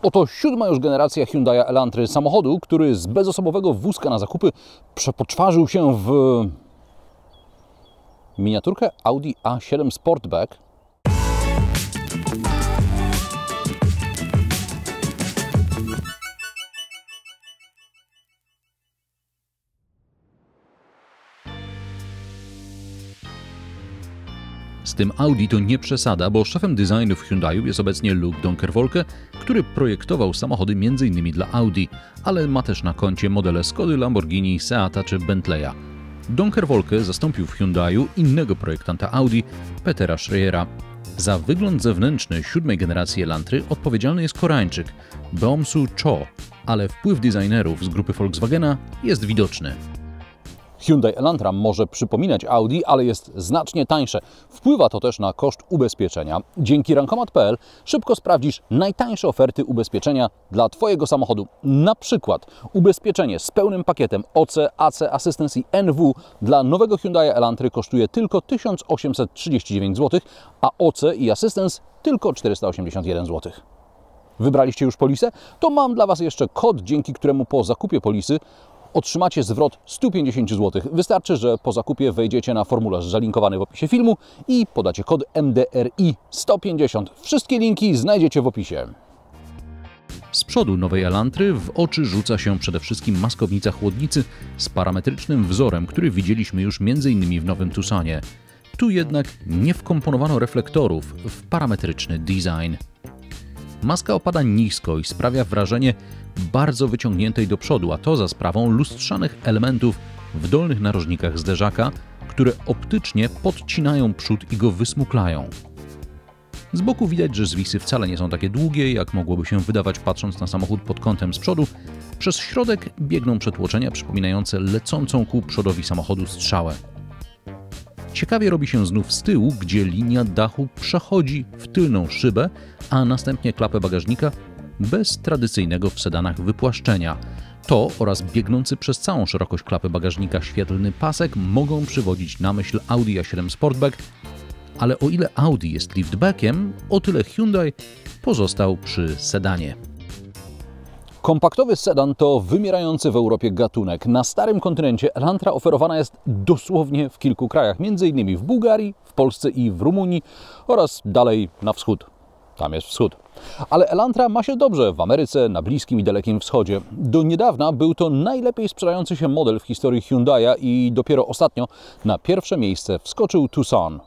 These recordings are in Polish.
Oto 7. już generacja Hyundai Elantry, samochodu, który z bezosobowego wózka na zakupy przepoczwarzył się w miniaturkę Audi A7 Sportback. Z tym Audi to nie przesada, bo szefem designu w Hyundaiu jest obecnie Luc Donkerwolke, który projektował samochody m.in. dla Audi, ale ma też na koncie modele Skody, Lamborghini, Seata czy Bentleya. Donkerwolke zastąpił w Hyundaiu innego projektanta Audi, Petera Schreiera. Za wygląd zewnętrzny 7. generacji Elantry odpowiedzialny jest Koreańczyk Beom-Soo Cho, ale wpływ designerów z grupy Volkswagena jest widoczny. Hyundai Elantra może przypominać Audi, ale jest znacznie tańsze. Wpływa to też na koszt ubezpieczenia. Dzięki Rankomat.pl szybko sprawdzisz najtańsze oferty ubezpieczenia dla Twojego samochodu. Na przykład ubezpieczenie z pełnym pakietem OC, AC Assistance i NW dla nowego Hyundai Elantry kosztuje tylko 1839 zł, a OC i Assistance tylko 481 zł. Wybraliście już polisę? To mam dla Was jeszcze kod, dzięki któremu po zakupie polisy otrzymacie zwrot 150 zł. Wystarczy, że po zakupie wejdziecie na formularz zalinkowany w opisie filmu i podacie kod MDRI 150. Wszystkie linki znajdziecie w opisie. Z przodu nowej Elantry w oczy rzuca się przede wszystkim maskownica chłodnicy z parametrycznym wzorem, który widzieliśmy już m.in. w nowym Tucsonie. Tu jednak nie wkomponowano reflektorów w parametryczny design. Maska opada nisko i sprawia wrażenie bardzo wyciągniętej do przodu, a to za sprawą lustrzanych elementów w dolnych narożnikach zderzaka, które optycznie podcinają przód i go wysmuklają. Z boku widać, że zwisy wcale nie są takie długie, jak mogłoby się wydawać patrząc na samochód pod kątem z przodu. Przez środek biegną przetłoczenia przypominające lecącą ku przodowi samochodu strzałę. Ciekawie robi się znów z tyłu, gdzie linia dachu przechodzi w tylną szybę, a następnie klapę bagażnika bez tradycyjnego w sedanach wypłaszczenia. To oraz biegnący przez całą szerokość klapy bagażnika świetlny pasek mogą przywodzić na myśl Audi A7 Sportback, ale o ile Audi jest liftbackiem, o tyle Hyundai pozostał przy sedanie. Kompaktowy sedan to wymierający w Europie gatunek. Na starym kontynencie Elantra oferowana jest dosłownie w kilku krajach, m.in. w Bułgarii, w Polsce i w Rumunii oraz dalej na wschód. Tam jest wschód. Ale Elantra ma się dobrze w Ameryce, na Bliskim i Dalekim Wschodzie. Do niedawna był to najlepiej sprzedający się model w historii Hyundai'a i dopiero ostatnio na pierwsze miejsce wskoczył Tucson.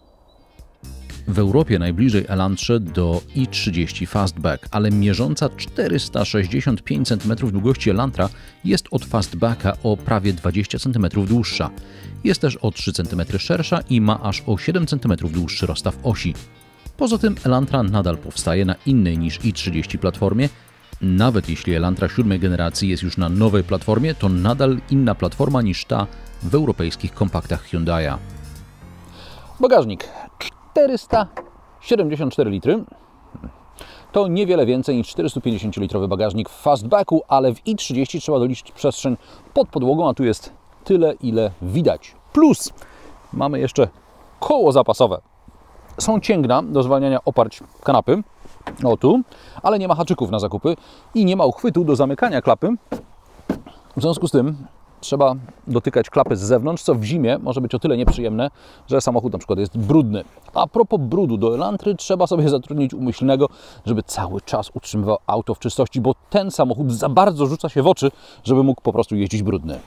W Europie najbliżej Elantrze do i30 Fastback, ale mierząca 465 cm długości Elantra jest od Fastbacka o prawie 20 cm dłuższa. Jest też o 3 cm szersza i ma aż o 7 cm dłuższy rozstaw osi. Poza tym Elantra nadal powstaje na innej niż i30 platformie. Nawet jeśli Elantra 7. generacji jest już na nowej platformie, to nadal inna platforma niż ta w europejskich kompaktach Hyundai'a. Bagażnik 474 litry. To niewiele więcej niż 450-litrowy bagażnik w Fastbacku, ale w i30 trzeba doliczyć przestrzeń pod podłogą, a tu jest tyle, ile widać. Plus mamy jeszcze koło zapasowe. Są cięgna do zwalniania oparć kanapy, o tu, ale nie ma haczyków na zakupy i nie ma uchwytu do zamykania klapy. W związku z tym trzeba dotykać klapy z zewnątrz, co w zimie może być o tyle nieprzyjemne, że samochód na przykład jest brudny. A propos brudu, do Elantry trzeba sobie zatrudnić umyślnego, żeby cały czas utrzymywał auto w czystości, bo ten samochód za bardzo rzuca się w oczy, żeby mógł po prostu jeździć brudny.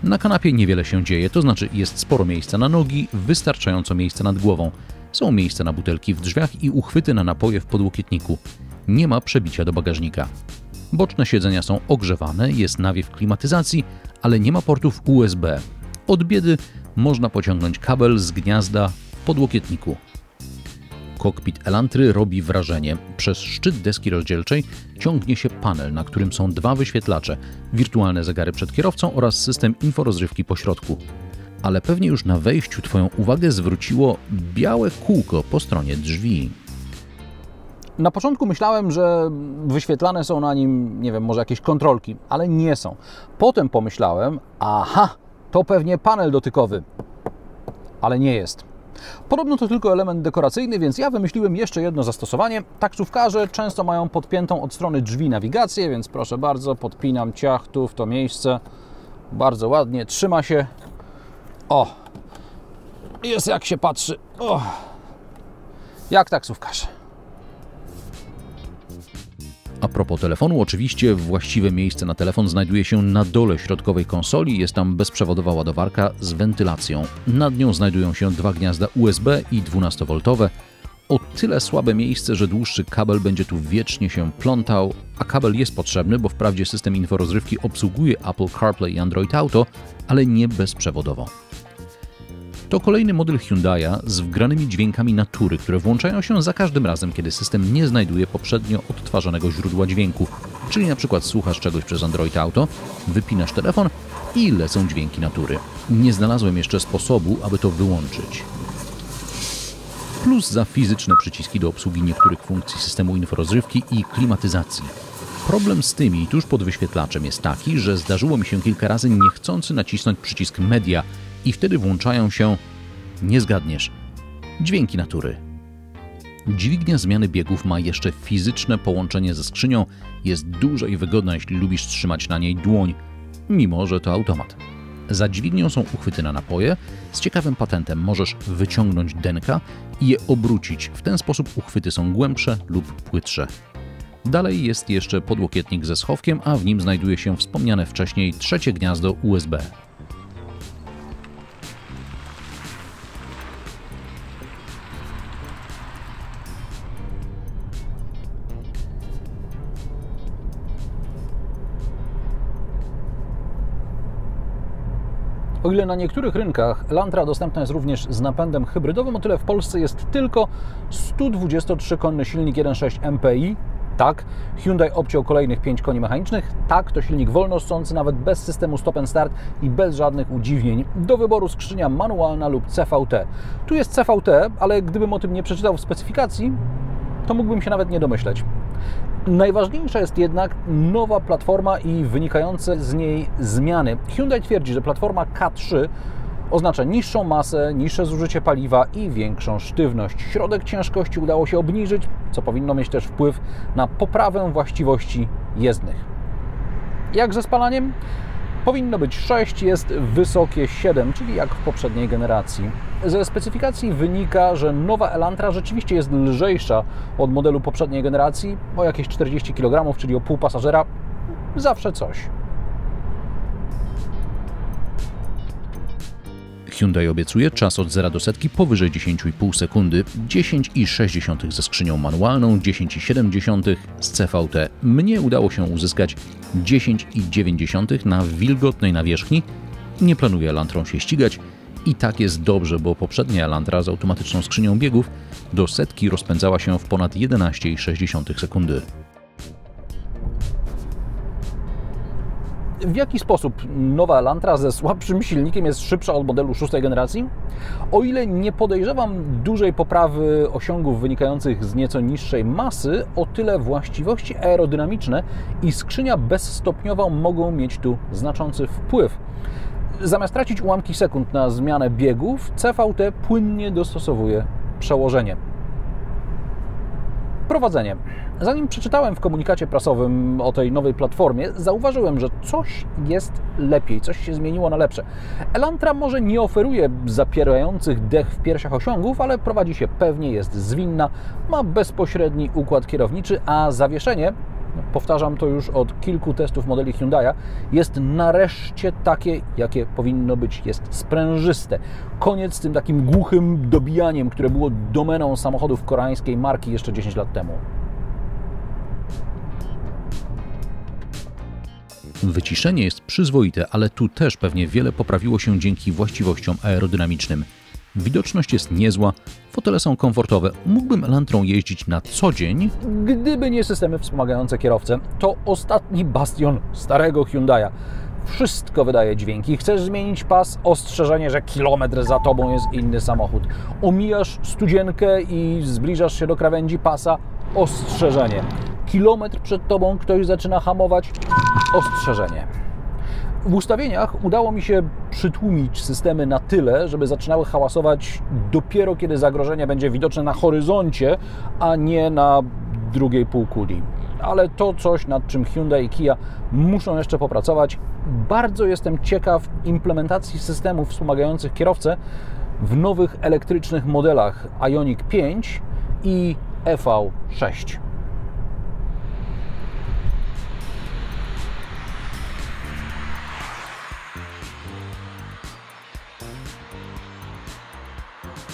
Na kanapie niewiele się dzieje, to znaczy jest sporo miejsca na nogi, wystarczająco miejsca nad głową. Są miejsca na butelki w drzwiach i uchwyty na napoje w podłokietniku. Nie ma przebicia do bagażnika. Boczne siedzenia są ogrzewane, jest nawiew klimatyzacji, ale nie ma portów USB. Od biedy można pociągnąć kabel z gniazda w podłokietniku. Kokpit Elantry robi wrażenie. Przez szczyt deski rozdzielczej ciągnie się panel, na którym są dwa wyświetlacze, wirtualne zegary przed kierowcą oraz system inforozrywki po środku. Ale pewnie już na wejściu Twoją uwagę zwróciło białe kółko po stronie drzwi. Na początku myślałem, że wyświetlane są na nim, nie wiem, może jakieś kontrolki, ale nie są. Potem pomyślałem, aha, to pewnie panel dotykowy. ale nie jest. Podobno to tylko element dekoracyjny, więc ja wymyśliłem jeszcze jedno zastosowanie. Taksówkarze często mają podpiętą od strony drzwi nawigację, więc proszę bardzo, podpinam ciach tu w to miejsce. Bardzo ładnie, trzyma się. O! Jest jak się patrzy. O! Jak taksówkarz. A propos telefonu, oczywiście właściwe miejsce na telefon znajduje się na dole środkowej konsoli. Jest tam bezprzewodowa ładowarka z wentylacją. Nad nią znajdują się dwa gniazda USB i 12V. O tyle słabe miejsce, że dłuższy kabel będzie tu wiecznie się plątał, a kabel jest potrzebny, bo wprawdzie system inforozrywki obsługuje Apple CarPlay i Android Auto, ale nie bezprzewodowo. To kolejny model Hyundai'a z wgranymi dźwiękami natury, które włączają się za każdym razem, kiedy system nie znajduje poprzednio odtwarzanego źródła dźwięku. Czyli na przykład słuchasz czegoś przez Android Auto, wypinasz telefon i lecą dźwięki natury. Nie znalazłem jeszcze sposobu, aby to wyłączyć. Plus za fizyczne przyciski do obsługi niektórych funkcji systemu inforozrywki i klimatyzacji. Problem z tymi tuż pod wyświetlaczem jest taki, że zdarzyło mi się kilka razy niechcący nacisnąć przycisk media i wtedy włączają się, nie zgadniesz, dźwięki natury. Dźwignia zmiany biegów ma jeszcze fizyczne połączenie ze skrzynią, jest duża i wygodna, jeśli lubisz trzymać na niej dłoń, mimo że to automat. Za dźwignią są uchwyty na napoje. Z ciekawym patentem możesz wyciągnąć denka i je obrócić. W ten sposób uchwyty są głębsze lub płytsze. Dalej jest jeszcze podłokietnik ze schowkiem, a w nim znajduje się wspomniane wcześniej trzecie gniazdo USB. O ile na niektórych rynkach Elantra dostępna jest również z napędem hybrydowym, o tyle w Polsce jest tylko 123-konny silnik 1.6 MPI. Tak, Hyundai obciął kolejnych 5 koni mechanicznych. Tak, to silnik wolnossący, nawet bez systemu stop and start i bez żadnych udziwnień. Do wyboru skrzynia manualna lub CVT. Tu jest CVT, ale gdybym o tym nie przeczytał w specyfikacji, to mógłbym się nawet nie domyśleć. Najważniejsza jest jednak nowa platforma i wynikające z niej zmiany. Hyundai twierdzi, że platforma K3 oznacza niższą masę, niższe zużycie paliwa i większą sztywność. Środek ciężkości udało się obniżyć, co powinno mieć też wpływ na poprawę właściwości jezdnych. Jak ze spalaniem? Powinno być 6, jest wysokie 7, czyli jak w poprzedniej generacji. Ze specyfikacji wynika, że nowa Elantra rzeczywiście jest lżejsza od modelu poprzedniej generacji, o jakieś 40 kg, czyli o pół pasażera. Zawsze coś. Hyundai obiecuje czas od 0 do setki powyżej 10,5 sekundy, 10,6 ze skrzynią manualną, 10,7 z CVT. Mnie udało się uzyskać 10,9 na wilgotnej nawierzchni. Nie planuję Elantrą się ścigać i tak jest dobrze, bo poprzednia Elantra z automatyczną skrzynią biegów do setki rozpędzała się w ponad 11,6 sekundy. W jaki sposób nowa Elantra ze słabszym silnikiem jest szybsza od modelu 6. generacji? O ile nie podejrzewam dużej poprawy osiągów wynikających z nieco niższej masy, o tyle właściwości aerodynamiczne i skrzynia bezstopniowa mogą mieć tu znaczący wpływ. Zamiast tracić ułamki sekund na zmianę biegów, CVT płynnie dostosowuje przełożenie. Prowadzenie. Zanim przeczytałem w komunikacie prasowym o tej nowej platformie, zauważyłem, że coś jest lepiej, coś się zmieniło na lepsze. Elantra może nie oferuje zapierających dech w piersiach osiągów, ale prowadzi się pewnie, jest zwinna, ma bezpośredni układ kierowniczy, a zawieszenie, powtarzam to już od kilku testów modeli Hyundai'a, jest nareszcie takie, jakie powinno być. Jest sprężyste. Koniec z tym takim głuchym dobijaniem, które było domeną samochodów koreańskiej marki jeszcze 10 lat temu. Wyciszenie jest przyzwoite, ale tu też pewnie wiele poprawiło się dzięki właściwościom aerodynamicznym. Widoczność jest niezła, fotele są komfortowe. Mógłbym Elantrą jeździć na co dzień, gdyby nie systemy wspomagające kierowcę. To ostatni bastion starego Hyundai'a. Wszystko wydaje dźwięki. Chcesz zmienić pas? Ostrzeżenie, że kilometr za tobą jest inny samochód. Omijasz studzienkę i zbliżasz się do krawędzi pasa? Ostrzeżenie. Kilometr przed tobą ktoś zaczyna hamować? Ostrzeżenie. W ustawieniach udało mi się przytłumić systemy na tyle, żeby zaczynały hałasować dopiero kiedy zagrożenie będzie widoczne na horyzoncie, a nie na drugiej półkuli. Ale to coś, nad czym Hyundai i Kia muszą jeszcze popracować. Bardzo jestem ciekaw implementacji systemów wspomagających kierowcę w nowych elektrycznych modelach Ioniq 5 i EV6.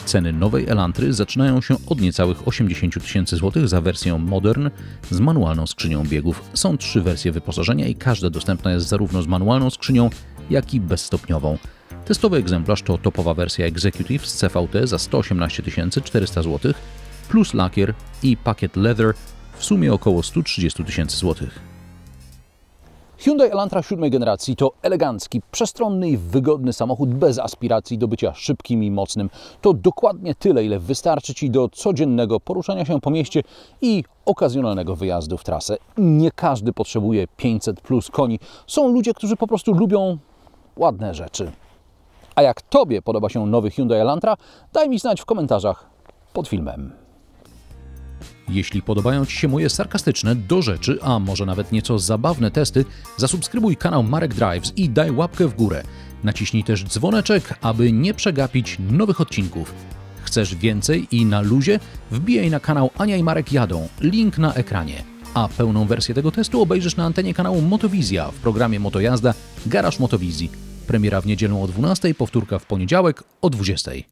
Ceny nowej Elantry zaczynają się od niecałych 80 000 złotych za wersję Modern z manualną skrzynią biegów. Są 3 wersje wyposażenia i każda dostępna jest zarówno z manualną skrzynią, jak i bezstopniową. Testowy egzemplarz to topowa wersja Executive z CVT za 118 400 zł, plus lakier i pakiet Leather w sumie około 130 000 złotych. Hyundai Elantra 7. generacji to elegancki, przestronny i wygodny samochód bez aspiracji do bycia szybkim i mocnym. To dokładnie tyle, ile wystarczy Ci do codziennego poruszania się po mieście i okazjonalnego wyjazdu w trasę. Nie każdy potrzebuje 500 plus koni. Są ludzie, którzy po prostu lubią ładne rzeczy. A jak Tobie podoba się nowy Hyundai Elantra, daj mi znać w komentarzach pod filmem. Jeśli podobają Ci się moje sarkastyczne, do rzeczy, a może nawet nieco zabawne testy, zasubskrybuj kanał Marek Drives i daj łapkę w górę. Naciśnij też dzwoneczek, aby nie przegapić nowych odcinków. Chcesz więcej i na luzie? Wbijaj na kanał Ania i Marek jadą, link na ekranie. A pełną wersję tego testu obejrzysz na antenie kanału Motowizja w programie Motojazda Garaż Motowizji. Premiera w niedzielę o 12:00, powtórka w poniedziałek o 20:00.